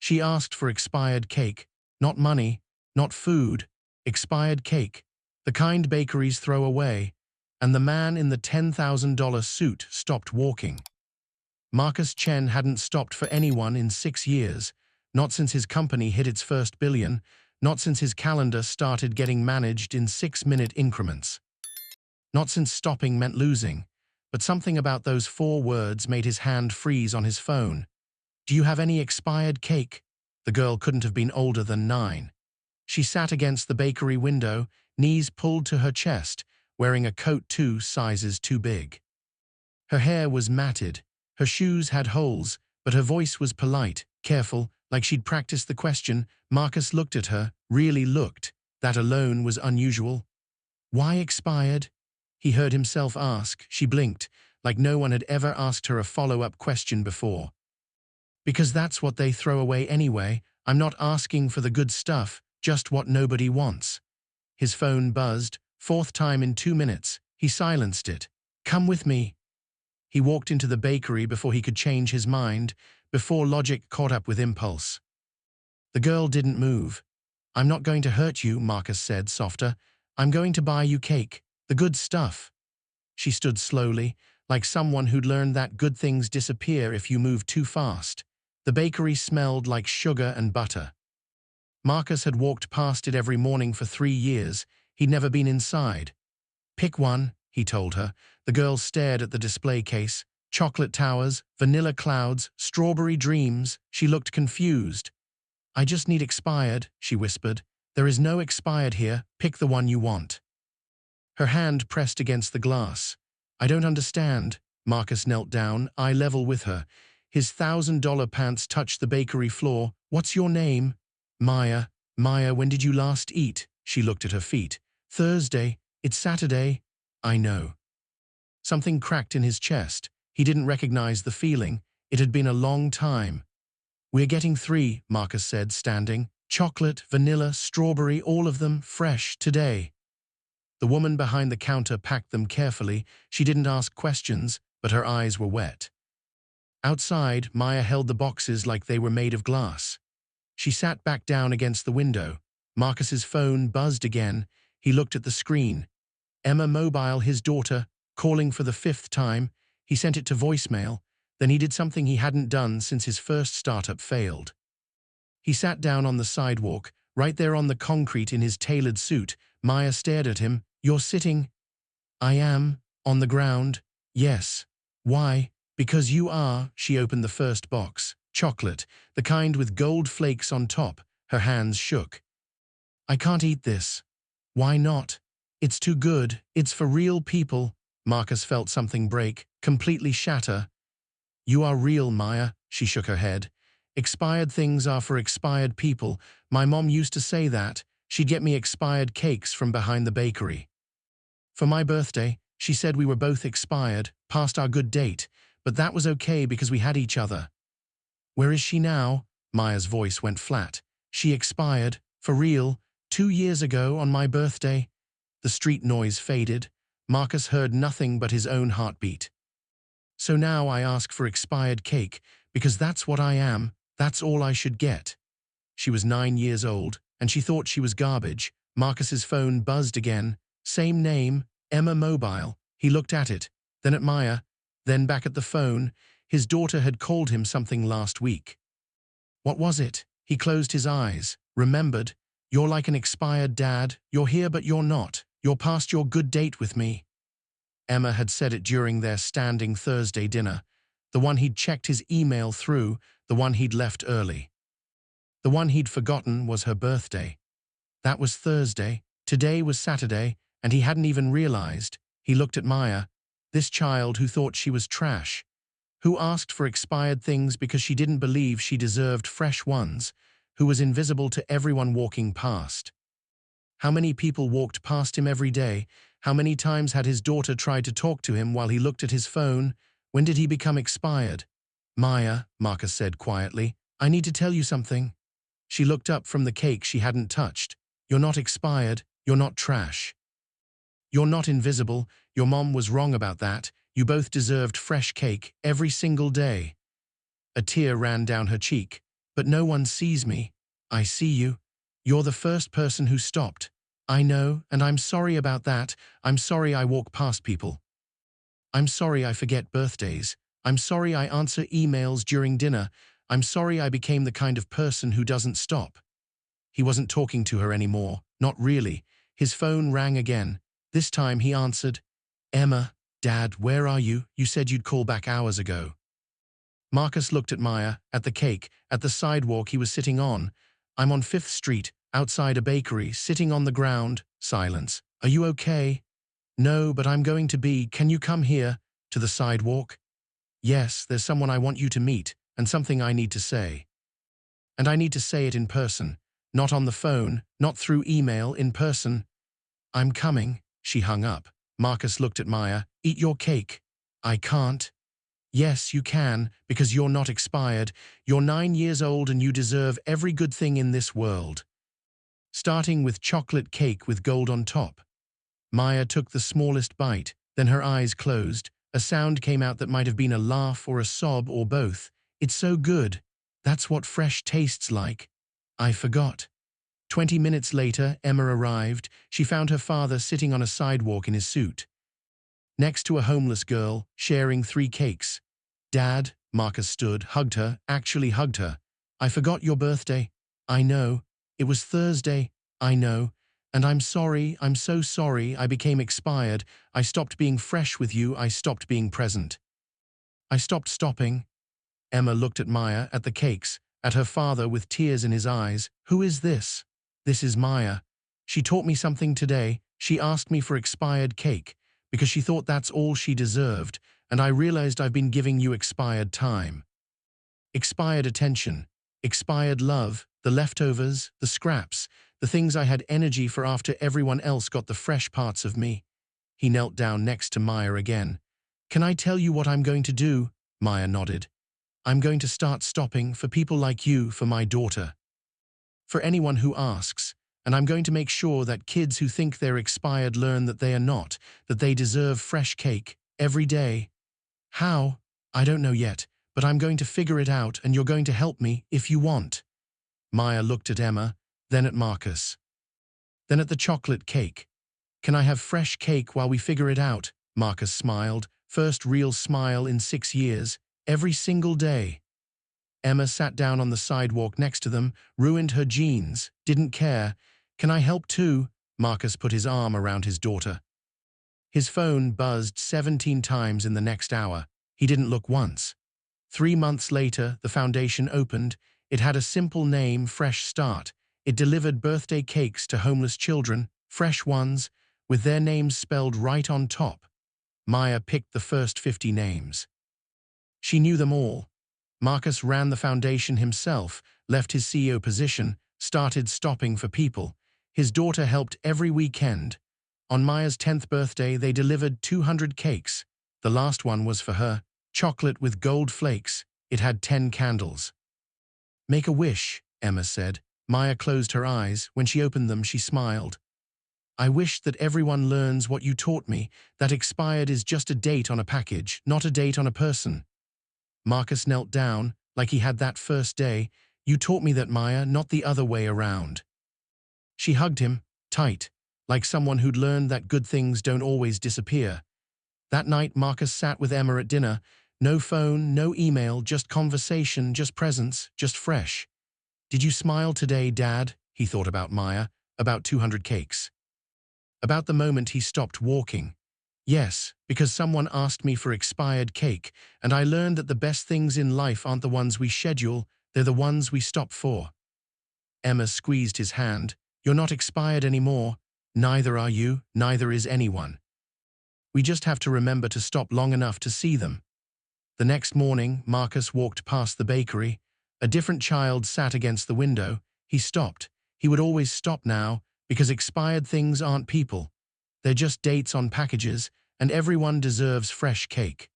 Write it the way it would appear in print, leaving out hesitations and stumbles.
She asked for expired cake. Not money, not food. Expired cake. The kind bakeries throw away. And the man in the $10,000 suit stopped walking. Marcus Chen hadn't stopped for anyone in 6 years. Not since his company hit its first billion. Not since his calendar started getting managed in 6-minute increments. Not since stopping meant losing. But something about those 4 words made his hand freeze on his phone. "Do you have any expired cake?" The girl couldn't have been older than 9. She sat against the bakery window, knees pulled to her chest, wearing a coat 2 sizes too big. Her hair was matted, her shoes had holes, but her voice was polite, careful, like she'd practiced the question. Marcus looked at her, really looked. That alone was unusual. "Why expired?" he heard himself ask. She blinked, like no one had ever asked her a follow-up question before. "Because that's what they throw away anyway. I'm not asking for the good stuff, just what nobody wants." His phone buzzed, 4th time in 2 minutes. He silenced it. "Come with me." He walked into the bakery before he could change his mind, before logic caught up with impulse. The girl didn't move. "I'm not going to hurt you," Marcus said, softer. "I'm going to buy you cake. The good stuff." She stood slowly, like someone who'd learned that good things disappear if you move too fast. The bakery smelled like sugar and butter. Marcus had walked past it every morning for 3 years. He'd never been inside. "Pick one," he told her. The girl stared at the display case. Chocolate towers, vanilla clouds, strawberry dreams. She looked confused. "I just need expired," she whispered. "There is no expired here. Pick the one you want." Her hand pressed against the glass. "I don't understand." Marcus knelt down, eye level with her. His $1,000 pants touched the bakery floor. "What's your name?" "Maya." "Maya, when did you last eat?" She looked at her feet. "Thursday. It's Saturday." "I know." Something cracked in his chest. He didn't recognize the feeling. It had been a long time. "We're getting 3, Marcus said, standing. "Chocolate, vanilla, strawberry, all of them, fresh, today." The woman behind the counter packed them carefully. She didn't ask questions, but her eyes were wet. Outside, Maya held the boxes like they were made of glass. She sat back down against the window. Marcus's phone buzzed again. He looked at the screen. Emma Mobile, his daughter, calling for the 5th time. He sent it to voicemail. Then he did something he hadn't done since his first startup failed. He sat down on the sidewalk, right there on the concrete in his tailored suit. Maya stared at him. "You're sitting?" "I am. On the ground." "Yes." "Why?" "Because you are." She opened the first box. Chocolate, the kind with gold flakes on top. Her hands shook. "I can't eat this." "Why not?" "It's too good. It's for real people." Marcus felt something break, completely shatter. "You are real, Maya." She shook her head. "Expired things are for expired people. My mom used to say that. She'd get me expired cakes from behind the bakery. For my birthday, she said we were both expired, past our good date, but that was okay because we had each other." "Where is she now?" Maya's voice went flat. "She expired, for real, 2 years ago on my birthday." The street noise faded. Marcus heard nothing but his own heartbeat. "So now I ask for expired cake, because that's what I am, that's all I should get." She was 9 years old, and she thought she was garbage. Marcus's phone buzzed again. Same name, Emma Mobile. He looked at it, then at Maya, then back at the phone. His daughter had called him something last week. What was it? He closed his eyes, remembered. "You're like an expired dad. You're here but you're not. You're past your good date with me." Emma had said it during their standing Thursday dinner. The one he'd checked his email through, the one he'd left early. The one he'd forgotten was her birthday. That was Thursday. Today was Saturday, and he hadn't even realized. He looked at Maya, this child who thought she was trash, who asked for expired things because she didn't believe she deserved fresh ones, who was invisible to everyone walking past. How many people walked past him every day? How many times had his daughter tried to talk to him while he looked at his phone? When did he become expired? "Maya," Marcus said quietly, "I need to tell you something." She looked up from the cake she hadn't touched. "You're not expired. You're not trash. You're not invisible. Your mom was wrong about that. You both deserved fresh cake every single day." A tear ran down her cheek. But no one sees me. I see you. You're the first person who stopped. I know, and I'm sorry about that. I'm sorry I walk past people. I'm sorry I forget birthdays. I'm sorry I answer emails during dinner. I'm sorry I became the kind of person who doesn't stop. He wasn't talking to her anymore. Not really. His phone rang again. This time he answered. Emma, Dad, where are you? You said you'd call back hours ago. Marcus looked at Maya, at the cake, at the sidewalk he was sitting on. I'm on 5th Street, outside a bakery, sitting on the ground. Silence. Are you okay? No, but I'm going to be. Can you come here? To the sidewalk? Yes, there's someone I want you to meet, and something I need to say. And I need to say it in person. Not on the phone, not through email, in person. I'm coming. She hung up. Marcus looked at Maya. Eat your cake. I can't. Yes, you can, because you're not expired. You're 9 years old and you deserve every good thing in this world. Starting with chocolate cake with gold on top. Maya took the smallest bite, then her eyes closed. A sound came out that might have been a laugh or a sob or both. It's so good. That's what fresh tastes like. I forgot. 20 minutes later, Emma arrived. She found her father sitting on a sidewalk in his suit, next to a homeless girl, sharing 3 cakes. Dad, Marcus stood, hugged her, actually hugged her. I forgot your birthday. I know. It was Thursday. I know. And I'm sorry, I'm so sorry, I became expired. I stopped being fresh with you, I stopped being present. I stopped stopping. Emma looked at Maya, at the cakes, at her father with tears in his eyes. Who is this? This is Maya. She taught me something today. She asked me for expired cake, because she thought that's all she deserved, and I realized I've been giving you expired time. Expired attention, expired love, the leftovers, the scraps, the things I had energy for after everyone else got the fresh parts of me. He knelt down next to Maya again. Can I tell you what I'm going to do? Maya nodded. I'm going to start stopping for people like you, for my daughter. For anyone who asks, and I'm going to make sure that kids who think they're expired learn that they are not, that they deserve fresh cake, every day. How? I don't know yet, but I'm going to figure it out and you're going to help me if you want. Maya looked at Emma, then at Marcus. Then at the chocolate cake. Can I have fresh cake while we figure it out? Marcus smiled, first real smile in 6 years, every single day. Emma sat down on the sidewalk next to them, ruined her jeans, didn't care. Can I help too? Marcus put his arm around his daughter. His phone buzzed 17 times in the next hour. He didn't look once. 3 months later, the foundation opened. It had a simple name, Fresh Start. It delivered birthday cakes to homeless children, fresh ones, with their names spelled right on top. Maya picked the first 50 names. She knew them all. Marcus ran the foundation himself, left his CEO position, started stopping for people. His daughter helped every weekend. On Maya's 10th birthday, they delivered 200 cakes. The last one was for her, chocolate with gold flakes. It had 10 candles. Make a wish, Emma said. Maya closed her eyes. When she opened them, she smiled. I wish that everyone learns what you taught me, that expired is just a date on a package, not a date on a person. Marcus knelt down, like he had that first day. You taught me that, Maya, not the other way around. She hugged him, tight, like someone who'd learned that good things don't always disappear. That night, Marcus sat with Emma at dinner. No phone, no email, just conversation, just presence, just fresh. Did you smile today, Dad? He thought about Maya, about 200 cakes. About the moment he stopped walking. Yes, because someone asked me for expired cake, and I learned that the best things in life aren't the ones we schedule, they're the ones we stop for. Emma squeezed his hand. You're not expired anymore. Neither are you, neither is anyone. We just have to remember to stop long enough to see them. The next morning, Marcus walked past the bakery. A different child sat against the window. He stopped. He would always stop now, because expired things aren't people. They're just dates on packages, and everyone deserves fresh cake.